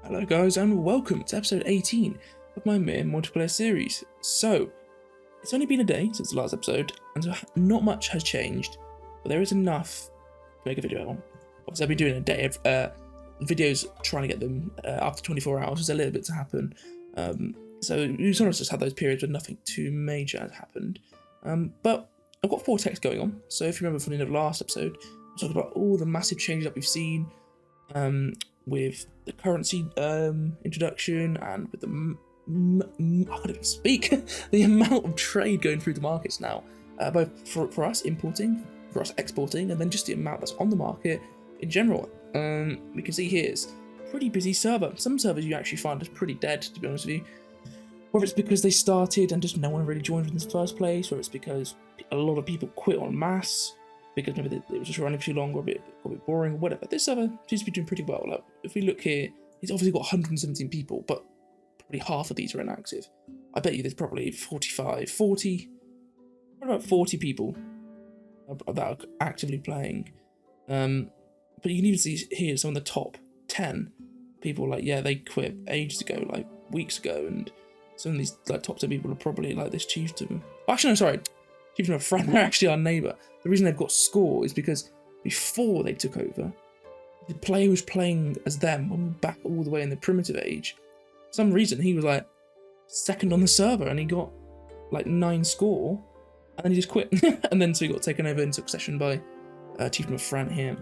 Hello guys and welcome to episode 18 of my Ymir multiplayer series. So, it's only been a day since the last episode and so not much has changed, but there is enough to make a video on. Obviously I've been doing a day of videos trying to get them after 24 hours, there's a little bit to happen. So you sort of just had those periods where nothing too major has happened. But I've got 4 texts going on, so if you remember from the end of the last episode, I talked about all the massive changes that we've seen with the currency introduction and with the I can't even speak the amount of trade going through the markets now, both for us importing, for us exporting, and then just the amount that's on the market in general. We can see here it's a pretty busy server. Some servers you actually find is pretty dead, to be honest with you. Whether it's because they started and just no one really joined in the first place, or it's because a lot of people quit en masse because maybe it was just running for too long or a bit boring or whatever. This server seems to be doing pretty well. Like, if we look here, it's obviously got 117 people, but probably half of these are inactive. I bet you there's probably 40, what about 40 people that are actively playing. But you can even see here some of the top 10 people, like, yeah, they quit ages ago, like weeks ago, and some of these like top 10 people are probably like this chieftain. Actually, no, sorry. Chieftain of friend, they're actually our neighbour. The reason they've got score is because before they took over, the player who was playing as them, when we were back all the way in the primitive age, for some reason he was like second on the server and he got like 9 score, and then he just quit. And then so he got taken over in succession by Chieftain of Fran here.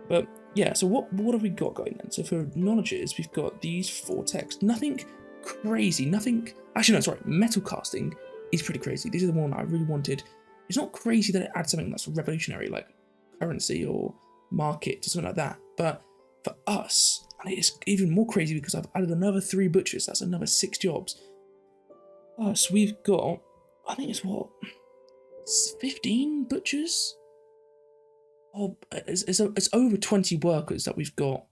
But yeah, so what have we got going then? So for knowledges, we've got these 4 texts. Nothing crazy, nothing. Actually, no, sorry. Metal casting is pretty crazy. These are the one I really wanted. It's not crazy that it adds something that's revolutionary like currency or market or something like that. But for us, and it's even more crazy because I've added another 3 butchers. That's another 6 jobs. Us, we've got, I think it's what, 15 butchers? Oh, it's over 20 workers that we've got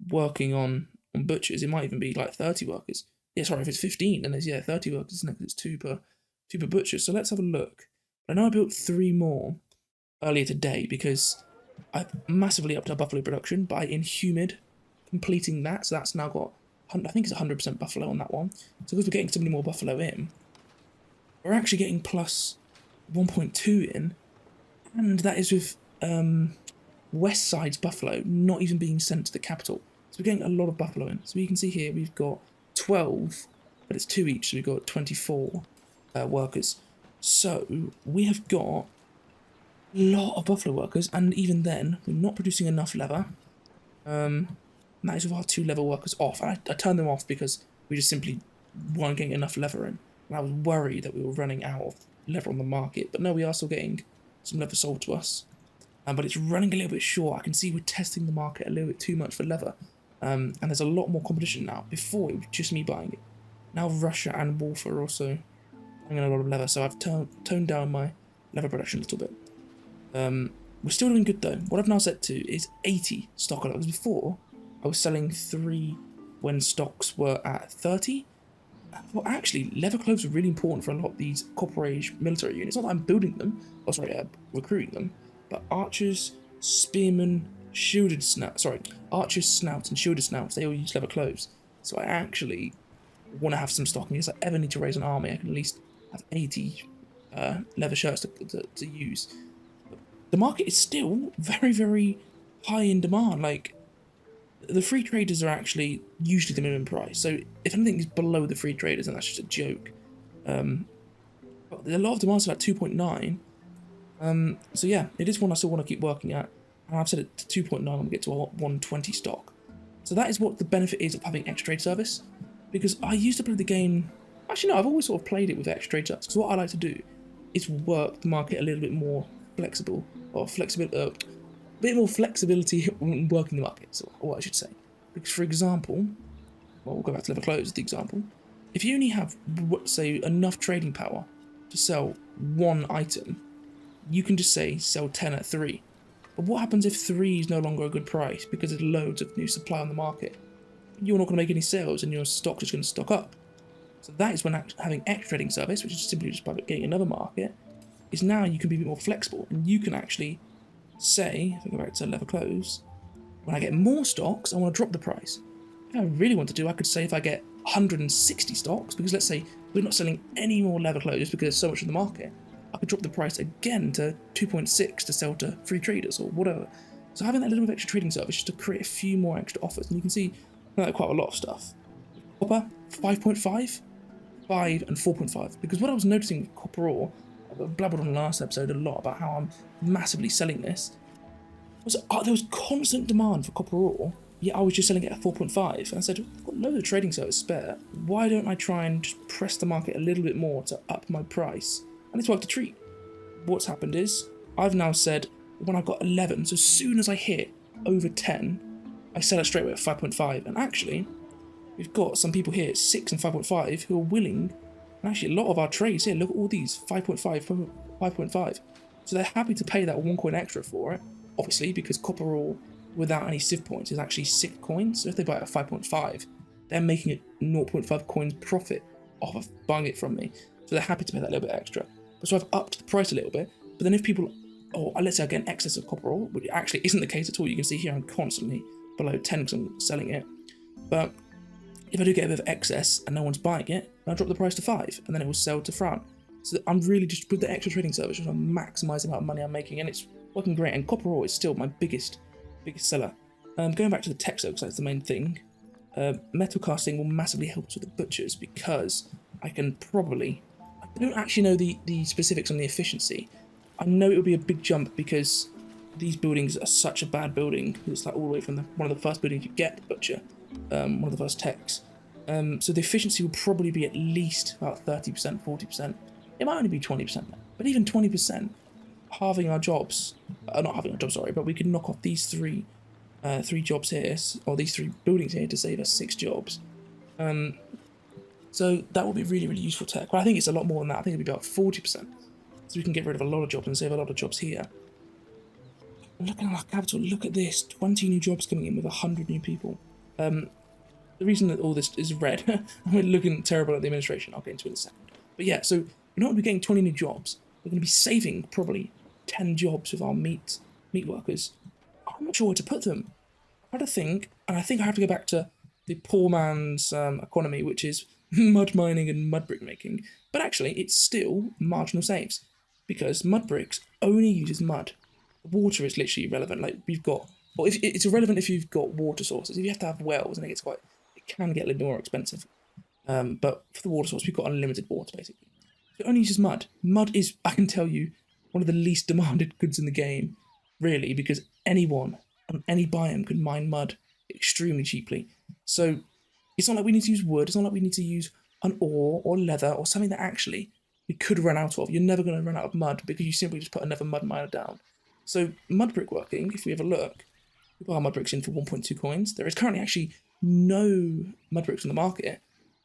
working on butchers. It might even be like 30 workers. Yeah, sorry, if it's 15, then there's 30 workers, isn't it? Because it's 2 per butcher. So let's have a look. I know I built 3 more earlier today because I've massively upped our buffalo production by Inhumid completing that. So that's now got, I think it's 100% buffalo on that one. So because we're getting so many more buffalo in, we're actually getting plus 1.2 in, and that is with West Side's buffalo not even being sent to the capital. So we're getting a lot of buffalo in. So you can see here we've got 12, but it's 2 each, so we've got 24 workers. So we have got a lot of buffalo workers, and even then we're not producing enough leather. And that is with our 2 leather workers off. And I turned them off because we just simply weren't getting enough leather in, and I was worried that we were running out of leather on the market. But no, we are still getting some leather sold to us, but it's running a little bit short. I can see we're testing the market a little bit too much for leather, and there's a lot more competition now. Before it was just me buying it. Now Russia and Wolf are also buying a lot of leather, so I've toned down my leather production a little bit. We're still doing good though. What I've now set to is 80 stock levels. Before I was selling 3 when stocks were at 30. Well, actually, leather clothes are really important for a lot of these cooperative military units. Not that I'm building them, recruiting them, but archers, spearmen, archers, snouts, and shielded snouts, they all use leather clothes. So I actually want to have some stock in case I ever need to raise an army. I can at least have 80 leather shirts to use. The market is still very, very high in demand. Like, the free traders are actually usually the minimum price. So if anything is below the free traders, then that's just a joke. But a lot of demands are like 2.9. So yeah, it is one I still want to keep working at. And I've set it to 2.9 when we get to 120 stock. So that is what the benefit is of having extra trade service. Because I used to play the game, actually no, I've always sort of played it with extra trade service. Because what I like to do is work the market a little bit more flexible, or a bit more flexibility when working the market, so what I should say. Because for example, well, we'll go back to leather clothes as the example. If you only have, say, enough trading power to sell 1 item, you can just say sell 10 at 3. But what happens if 3 is no longer a good price because there's loads of new supply on the market? You're not going to make any sales and your stock is going to stock up. So that is when having extra trading service, which is simply just by getting another market, is now you can be a bit more flexible, and you can actually say, if I go back to leather clothes, when I get more stocks, I want to drop the price. If I really want to do, I could say if I get 160 stocks, because let's say we're not selling any more leather clothes because there's so much in the market, I could drop the price again to 2.6 to sell to free traders or whatever. So having that little bit of extra trading service just to create a few more extra offers, and you can see quite a lot of stuff. Copper, 5.5, 5 and 4.5, because what I was noticing with copper ore, I blabbered on the last episode a lot about how I'm massively selling this, was there was constant demand for copper ore, yet I was just selling it at 4.5, and I said, I've got loads of trading service spare, why don't I try and just press the market a little bit more to up my price? And it's worked a treat. What's happened is, I've now said, when I've got 11, so as soon as I hit over 10, I sell it straight away at 5.5, and actually, we've got some people here at 6 and 5.5 who are willing, and actually a lot of our trades here, look at all these, 5.5, 5.5, so they're happy to pay that 1 coin extra for it, obviously, because copper ore without any civ points is actually 6 coins, so if they buy it at 5.5, they're making it 0.5 coins profit off of buying it from me, so they're happy to pay that little bit extra. So I've upped the price a little bit, but then if people, let's say I get an excess of copper ore, which actually isn't the case at all, you can see here I'm constantly below 10 because I'm selling it, but if I do get a bit of excess and no one's buying it, I'll drop the price to 5, and then it will sell to Fran. So I'm really just, with the extra trading service, just maximising the amount of money I'm making, and it's working great, and copper ore is still my biggest seller. Going back to the text though, because that's the main thing, metal casting will massively help us with the butchers, because I can probably, I don't actually know the specifics on the efficiency. I know it would be a big jump because these buildings are such a bad building. It's like all the way from one of the first buildings you get the butcher, one of the first techs. So the efficiency will probably be at least about 30%, 40%. It might only be 20%, but even 20%, halving our jobs, not halving our jobs, sorry, but we could knock off these three jobs here, or these 3 buildings here to save us 6 jobs. So that will be really, really useful tech. But I think it's a lot more than that. I think it'll be about 40%. So we can get rid of a lot of jobs and save a lot of jobs here. Look at our capital, look at this, 20 new jobs coming in with 100 new people. The reason that all this is red, we're looking terrible at the administration, I'll get into it in a second. But yeah, so we're not going to be getting 20 new jobs, we're going to be saving probably 10 jobs with our meat workers. I'm not sure where to put them. I had to think, and I think I have to go back to the poor man's economy, which is mud mining and mud brick making. But actually, it's still marginal saves, because mud bricks only uses mud. Water is literally irrelevant. Like we've got, well, if it's irrelevant if you've got water sources. If you have to have wells, and it can get a little more expensive. But for the water source, we've got unlimited water basically. It only uses mud. Mud is, I can tell you, one of the least demanded goods in the game, really, because anyone on any biome can mine mud extremely cheaply. So it's not like we need to use wood. It's not like we need to use an ore or leather or something that actually we could run out of. You're never going to run out of mud because you simply just put another mud miner down. So mud brick working, if we have a look, we put our mud bricks in for 1.2 coins. There is currently actually no mud bricks on the market.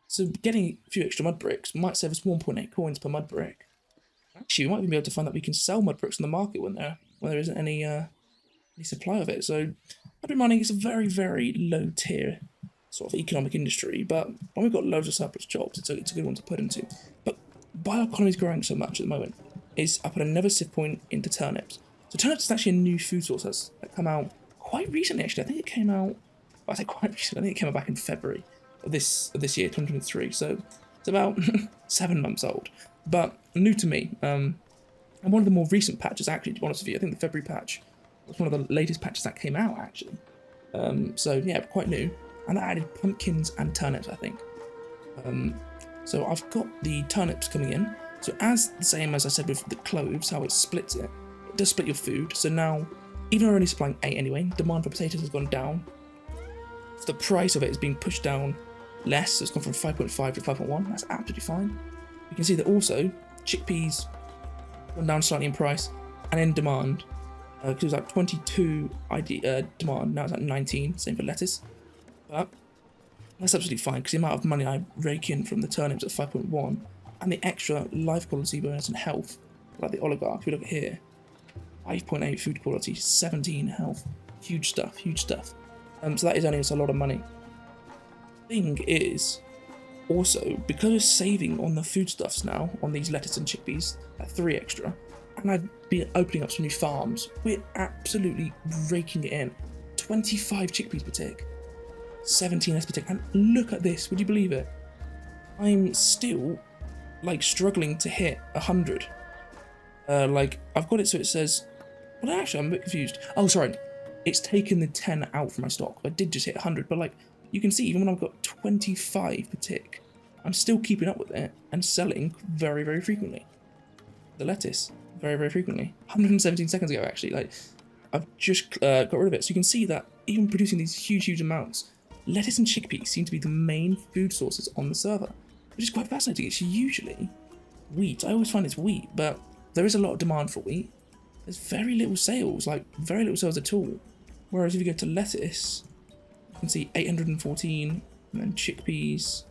So getting a few extra mud bricks might save us 1.8 coins per mud brick. Actually, we might even be able to find that we can sell mud bricks on the market when there isn't any supply of it. So mud brick mining is a very, very low tier sort of economic industry, but when we've got loads of surplus jobs, it's a good one to put into. But why our economy is growing so much at the moment is I put another civ point into turnips. So turnips is actually a new food source that come out quite recently. Actually, I think it came out. I say quite recently. I think it came out back in February of this year, 2023. So it's about 7 months old, but new to me. And one of the more recent patches, actually, to be honest with you, I think the February patch was one of the latest patches that came out actually. So yeah, quite new. And that added pumpkins and turnips, I think. So I've got the turnips coming in. So as the same as I said with the cloves, how it splits it does split your food. So now, even though we're only supplying 8 anyway, demand for potatoes has gone down. So the price of it is being pushed down less. So it's gone from 5.5 to 5.1. That's absolutely fine. You can see that also chickpeas gone down slightly in price and in demand. Because it was like 22 demand, now it's like 19. Same for lettuce. But that's absolutely fine because the amount of money I rake in from the turnips at 5.1 and the extra life quality bonus and health, like the oligarch, if we look at here, 5.8 food quality, 17 health, huge stuff. So that is earning us a lot of money. Thing is, also, because we're saving on the foodstuffs now, on these lettuce and chickpeas, at 3 extra, and I've been opening up some new farms, we're absolutely raking it in. 25 chickpeas per tick. 17 SP tech, and look at this, would you believe it? I'm still, like, struggling to hit 100. Like, I've got it so it says, well, actually, I'm a bit confused. Oh, sorry, it's taken the 10 out from my stock. I did just hit 100, but, like, you can see, even when I've got 25 per tick, I'm still keeping up with it and selling very, very frequently. The lettuce, very, very frequently. 117 seconds ago, actually, like, I've just got rid of it. So you can see that even producing these huge, huge amounts, lettuce and chickpeas seem to be the main food sources on the server, which is quite fascinating. It's usually wheat. I always find it's wheat, but there is a lot of demand for wheat. There's very little sales, like very little sales at all. Whereas if you go to lettuce, you can see 814, and then chickpeas,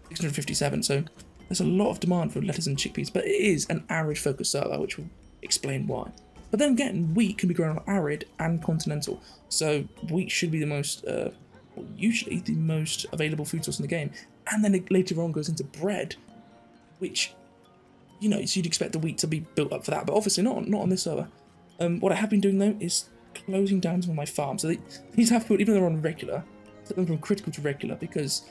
657. So there's a lot of demand for lettuce and chickpeas, but it is an arid focused server, which will explain why. But then again, wheat can be grown on arid and continental. So wheat should be the most, usually the most available food source in the game. And then it later on goes into bread, which, you know, so you'd expect the wheat to be built up for that, but obviously not on this server. What I have been doing though is closing down some of my farms. So these have put, even though they're on regular, set them from critical to regular because,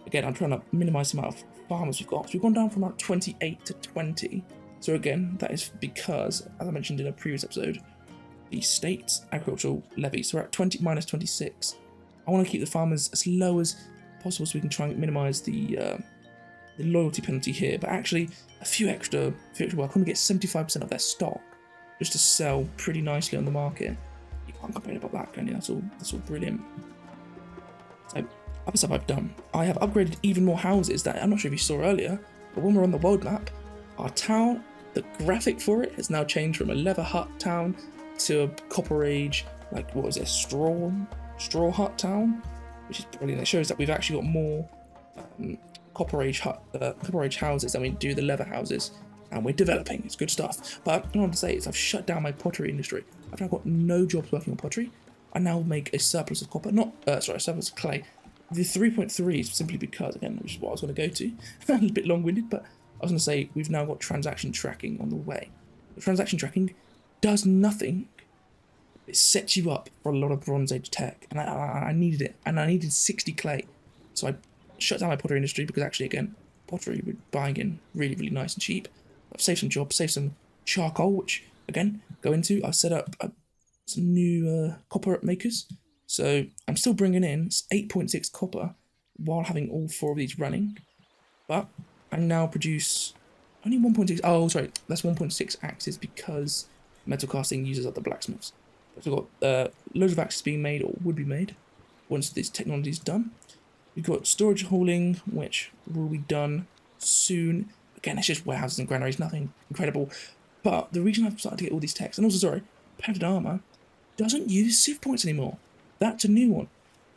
again, I'm trying to minimize the amount of farmers we've got. So we've gone down from about 28 to 20. So again, that is because, as I mentioned in a previous episode, the state's agricultural levy, so we're at 20 minus 26. I want to keep the farmers as low as possible so we can try and minimize the loyalty penalty here, but actually a few extra work. I'm going to get 75% of their stock just to sell pretty nicely on the market. You can't complain about that, can you? That's all brilliant. So other stuff I've done, I have upgraded even more houses that I'm not sure if you saw earlier, but when we're on the world map, our town, the graphic for it has now changed from a leather hut town to a copper age, like what was it, straw hut town, which is brilliant. It shows that we've actually got more copper age houses than we do the leather houses, and we're developing. It's good stuff. But what I want to say is I've shut down my pottery industry. I've now got no jobs working on pottery. I now make a surplus of copper, a surplus of clay. The 3.3 is simply because, again, which is what I was going to go to, a little bit long-winded, but I was going to say we've now got transaction tracking on the way. The transaction tracking does nothing. It sets you up for a lot of Bronze Age tech, and I needed it, and I needed 60 clay. So I shut down my pottery industry because actually, again, pottery we're buying in really, really nice and cheap. I've saved some jobs, saved some charcoal, which, again, go into. I've set up some new copper makers. So I'm still bringing in 8.6 copper while having all 4 of these running, but I now produce only 1.6. Oh, sorry, that's 1.6 axes because metal casting uses up the blacksmiths. So we've got loads of axes being made or would be made once this technology is done. We've got storage hauling, which will be done soon. Again, it's just warehouses and granaries, nothing incredible. But the reason I've started to get all these techs, and also, sorry, padded armor doesn't use civ points anymore. That's a new one.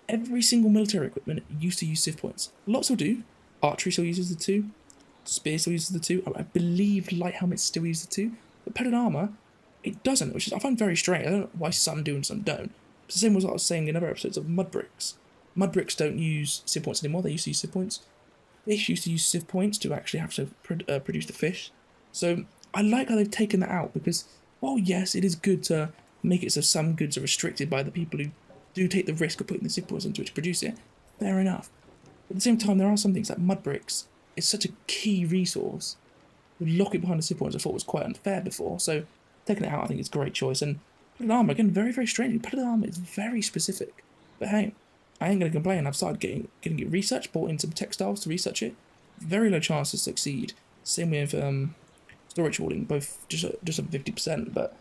Every single military equipment used to use civ points. Lots will do. Archery still uses the 2. Spear still uses the 2. I believe light helmets still use the 2. But padded armor, it doesn't, which is, I find very strange. I don't know why some do and some don't. It's the same as what I was saying in other episodes of mud bricks. Mud bricks don't use civ points anymore. They used to use civ points. Fish used to use civ points to actually have to produce the fish. So I like how they've taken that out because, while yes, it is good to make it so some goods are restricted by the people who do take the risk of putting the civ points into it to produce it, fair enough. But at the same time, there are some things like mud bricks. It's such a key resource. To lock it behind the civ points I thought was quite unfair before, so taking it out I think is a great choice. And padded armor, again, very, very strange. Padded armor is very specific. But hey, I ain't going to complain. I've started getting it researched, bought in some textiles to research it. Very low chance to succeed. Same with storage hauling, both just at 50%. But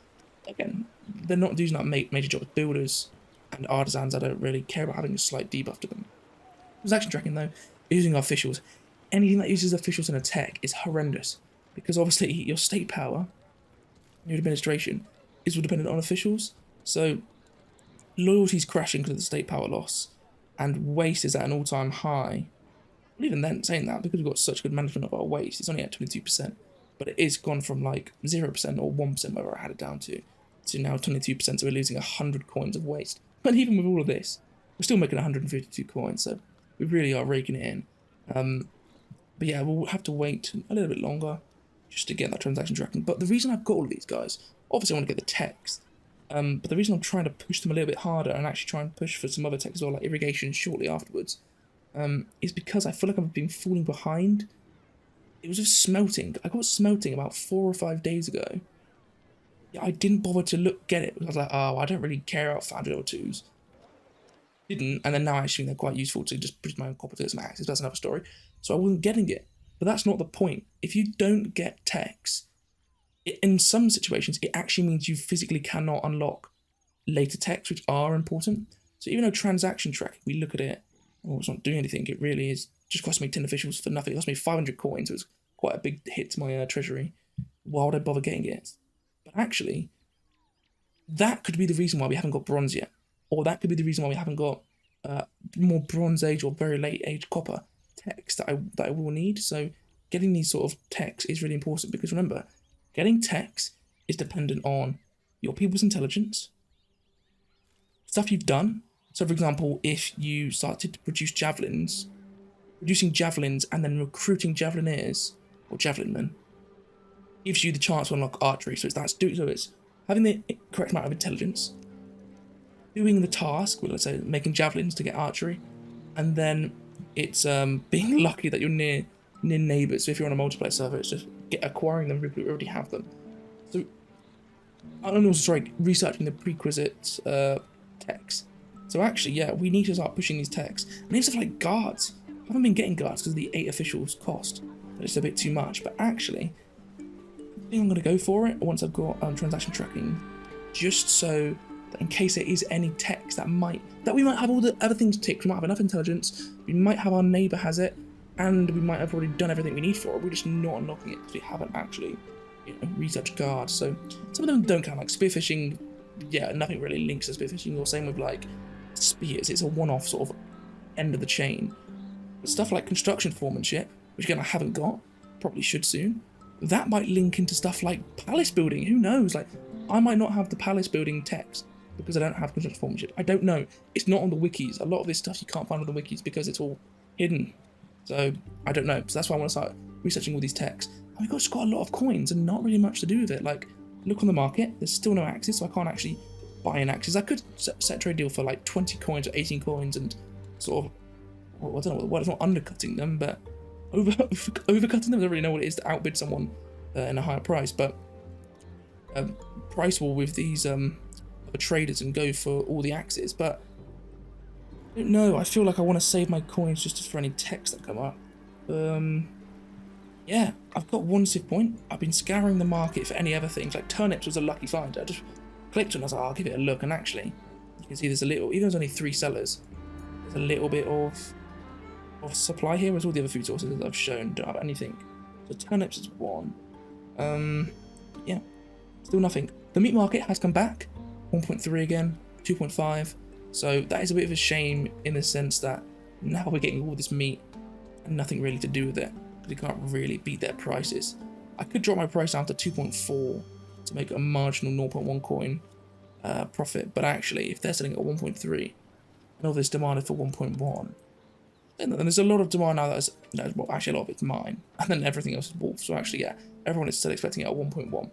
again, they're not using that major job with builders and artisans. I don't really care about having a slight debuff to them. Transaction tracking though, using officials. Anything that uses officials in a tech is horrendous because obviously your state power, your administration, is all dependent on officials. So loyalty's crashing because of the state power loss, and waste is at an all-time high. Well, even then, saying that, because we've got such good management of our waste, it's only at 22%, but it is gone from like 0% or 1% where I had it down to now 22%, so we're losing 100 coins of waste. But even with all of this, we're still making 152 coins, so we really are raking it in. But yeah, we'll have to wait a little bit longer just to get that transaction tracking. But the reason I've got all of these guys, obviously I want to get the text. But the reason I'm trying to push them a little bit harder and actually try and push for some other tech as well, like irrigation shortly afterwards, is because I feel like I've been falling behind. It was just smelting. I got smelting about 4 or 5 days ago. Yeah, I didn't bother to get it. I was like, oh, I don't really care about foundry level 2s. Didn't, and then now actually they're quite useful to just produce my own cooperatives and axes. That's another story. So I wasn't getting it. But that's not the point. If you don't get techs, in some situations, it actually means you physically cannot unlock later techs, which are important. So even though transaction tracking, we look at it, oh, it's not doing anything, it really is just cost me 10 officials for nothing. It cost me 500 coins. It was quite a big hit to my treasury. Why would I bother getting it? But actually, that could be the reason why we haven't got bronze yet. Or that could be the reason why we haven't got more Bronze Age or very late age copper techs that I will need. So getting these sort of techs is really important, because remember, getting techs is dependent on your people's intelligence, stuff you've done. So for example, if you started to produce javelins, producing javelins and then recruiting javelineers or javelin men gives you the chance to unlock archery. So it's having the correct amount of intelligence, doing the task, well, let's say making javelins to get archery, and then it's being lucky that you're near neighbours. So if you're on a multiplayer server, it's just acquiring them who already have them. So I'm also researching the prerequisite techs. So actually, yeah, we need to start pushing these techs. And even stuff like guards. I haven't been getting guards because of the 8 officials cost. It's a bit too much. But actually, I think I'm going to go for it once I've got transaction tracking, just so that in case there is any techs that we might have all the other things ticked. We might have enough intelligence. We might have our neighbour has it, and we might have already done everything we need for it. We're just not unlocking it because we haven't actually, researched guards. So some of them don't count, like spearfishing. Yeah, nothing really links to spearfishing. Or same with like spears. It's a one-off sort of end of the chain. But stuff like construction foremanship, which again I haven't got, probably should soon. That might link into stuff like palace building. Who knows? Like, I might not have the palace building text because I don't have construction foremanship. I don't know. It's not on the wikis. A lot of this stuff you can't find on the wikis because it's all hidden. So I don't know. So that's why I want to start researching all these techs. And we've just got a lot of coins and not really much to do with it. Like, look on the market. There's still no axes, so I can't actually buy an axes. I could set a trade deal for like 20 coins or 18 coins and sort of, well, I don't know, it's not undercutting them, but overcutting them. I don't really know what it is to outbid someone in a higher price, but price war with these other traders and go for all the axes. But I don't know, I feel like I want to save my coins just for any techs that come up. Yeah, I've got 1 civ point. I've been scouring the market for any other things. Like turnips was a lucky find. I just clicked on it, I was like, I'll give it a look, and actually you can see there's a little, even though there's only 3 sellers, there's a little bit of supply here, whereas all the other food sources that I've shown don't have anything. So turnips is 1. Yeah, still nothing. The meat market has come back, 1.3 again, 2.5. So that is a bit of a shame in the sense that now we're getting all this meat and nothing really to do with it. We can't really beat their prices. I could drop my price down to 2.4 to make a marginal 0.1 coin profit, but actually if they're selling at 1.3 and all this demand is for 1.1, then there's a lot of demand now well, actually a lot of it's mine, and then everything else is wolf. So actually, yeah, everyone is still expecting it at 1.1,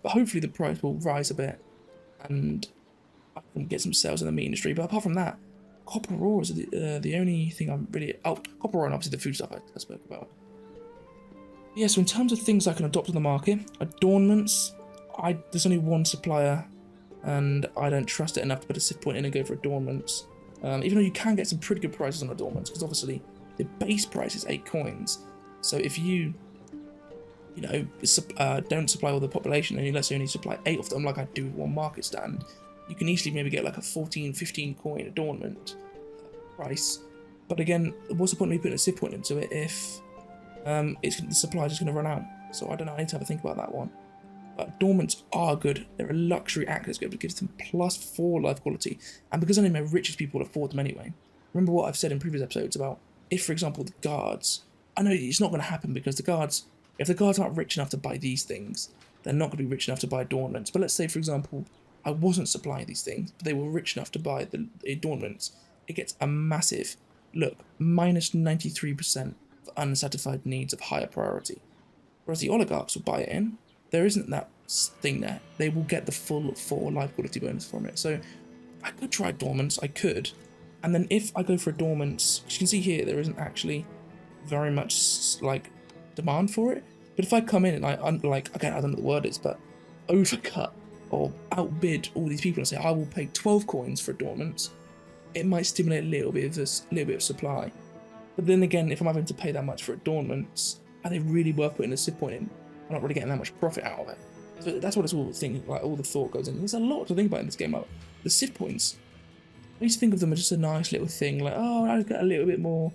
but hopefully the price will rise a bit and I can get some sales in the meat industry. But apart from that, copper ore is the only thing I'm really... Oh, copper ore and obviously the food stuff I spoke about. Yeah, so in terms of things I can adopt on the market, adornments, there's only 1 supplier and I don't trust it enough to put a civ point in and go for adornments. Even though you can get some pretty good prices on adornments, because obviously the base price is 8 coins. So if you don't supply all the population and let's say only supply 8 of them like I do with 1 market stand, you can easily maybe get like a 14, 15 coin adornment price. But again, what's the point of me putting a civ point into it if the supply is just going to run out? So I don't know, I need to have a think about that one. But adornments are good. They're a luxury act that's good. It gives them +4 life quality. And because only my richest people afford them anyway. Remember what I've said in previous episodes about if, for example, the guards... I know it's not going to happen because if the guards aren't rich enough to buy these things, they're not going to be rich enough to buy adornments. But let's say, for example, I wasn't supplying these things, but they were rich enough to buy the adornments. It gets a massive, look, -93% for unsatisfied needs of higher priority. Whereas the oligarchs will buy it in. There isn't that thing there, they will get the full 4 life quality bonus from it. So I could try dormants, I could. And then if I go for a dormant, you can see here, there isn't actually very much like demand for it. But if I come in and I like, again, I don't know what the word is, but overcut or outbid all these people and say I will pay 12 coins for dormants, it might stimulate a little bit of supply. But then again, if I'm having to pay that much for a dormants, are they really worth putting a civ point in? I'm not really getting that much profit out of it. So that's what it's all thinking, like all the thought goes in. There's a lot to think about in this game. Like the civ points, I used to think of them as just a nice little thing, like, oh, I'll get a little bit more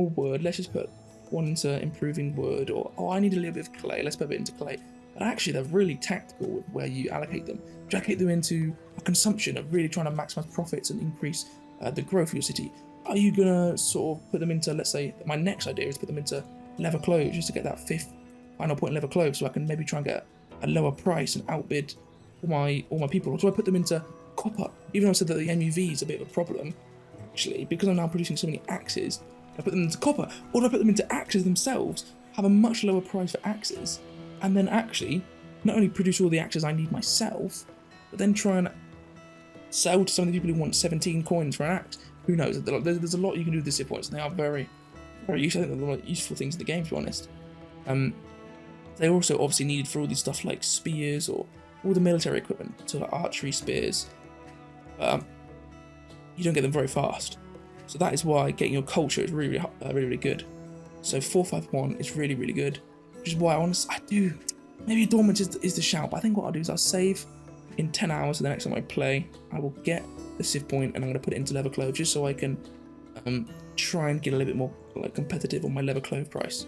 wood, let's just put one into improving wood, or oh, I need a little bit of clay, let's put a bit into clay. But actually they're really tactical with where you allocate them. Do you allocate them into a consumption of really trying to maximize profits and increase the growth of your city? Are you gonna sort of put them into, let's say, my next idea is put them into leather clothes, just to get that 5th final point in leather clothes, so I can maybe try and get a lower price and outbid all my people. Or do I put them into copper? Even though I said that the MUV is a bit of a problem, actually, because I'm now producing so many axes, I put them into copper, or do I put them into axes themselves, have a much lower price for axes, and then actually not only produce all the axes I need myself, but then try and sell to some of the people who want 17 coins for an axe. Who knows? There's a lot you can do with the civ points, and they are very, very useful. I think they're a lot of useful things in the game, to be honest. They're also obviously needed for all these stuff like spears or all the military equipment, so like archery spears. You don't get them very fast, so that is why getting your culture is really good. So 451 is really good, which is why I do. Maybe dormant is the shout, but I think what I'll do is I'll save in 10 hours. So the next time I play, I will get the civ point and I'm going to put it into leather clove, just so I can try and get a little bit more like competitive on my leather clove price.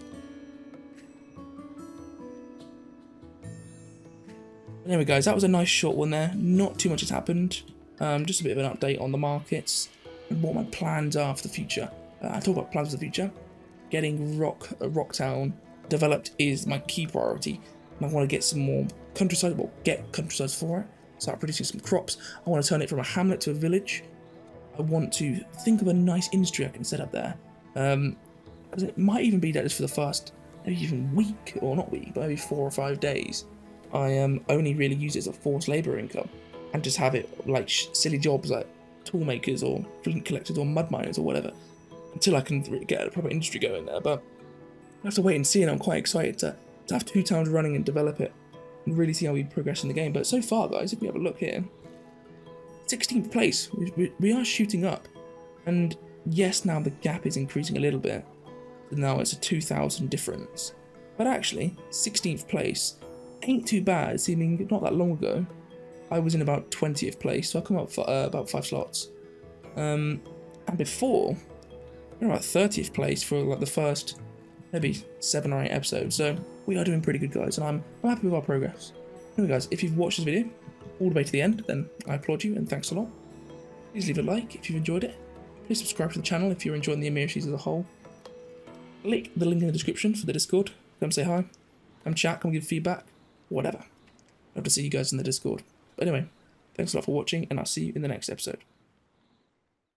Anyway guys, that was a nice short one there. Not too much has happened. Just a bit of an update on the markets and what my plans are for the future. I talk about plans for the future. Getting Rocktown developed is my key priority. And I want to get some more countryside, well, get countryside for it. Start producing some crops. I want to turn it from a hamlet to a village. I want to think of a nice industry I can set up there. It might even be that just for the first, maybe even week, or not week, but maybe 4 or 5 days. I only really use it as a forced labour income, and just have it like silly jobs like tool makers or flint collectors or mud miners or whatever, until I can really get a proper industry going there. But I have to wait and see, and I'm quite excited to have 2 towns running and develop it and really see how we progress in the game. But so far guys, if we have a look here, 16th place, we are shooting up, and yes, now the gap is increasing a little bit, so now it's a 2,000 difference, but actually 16th place ain't too bad, seeming not that long ago I was in about 20th place, so I come up for about 5 slots, and before we were about 30th place for like the first maybe 7 or 8 episodes. So we are doing pretty good guys, and I'm happy with our progress. Anyway guys, if you've watched this video all the way to the end, then I applaud you and thanks a lot. Please leave a like if you've enjoyed it. Please subscribe to the channel if you're enjoying the Ymir series as a whole. Click the link in the description for the Discord. Come say hi, come chat, come give feedback, whatever. Love to see you guys in the Discord. But anyway, thanks a lot for watching, and I'll see you in the next episode.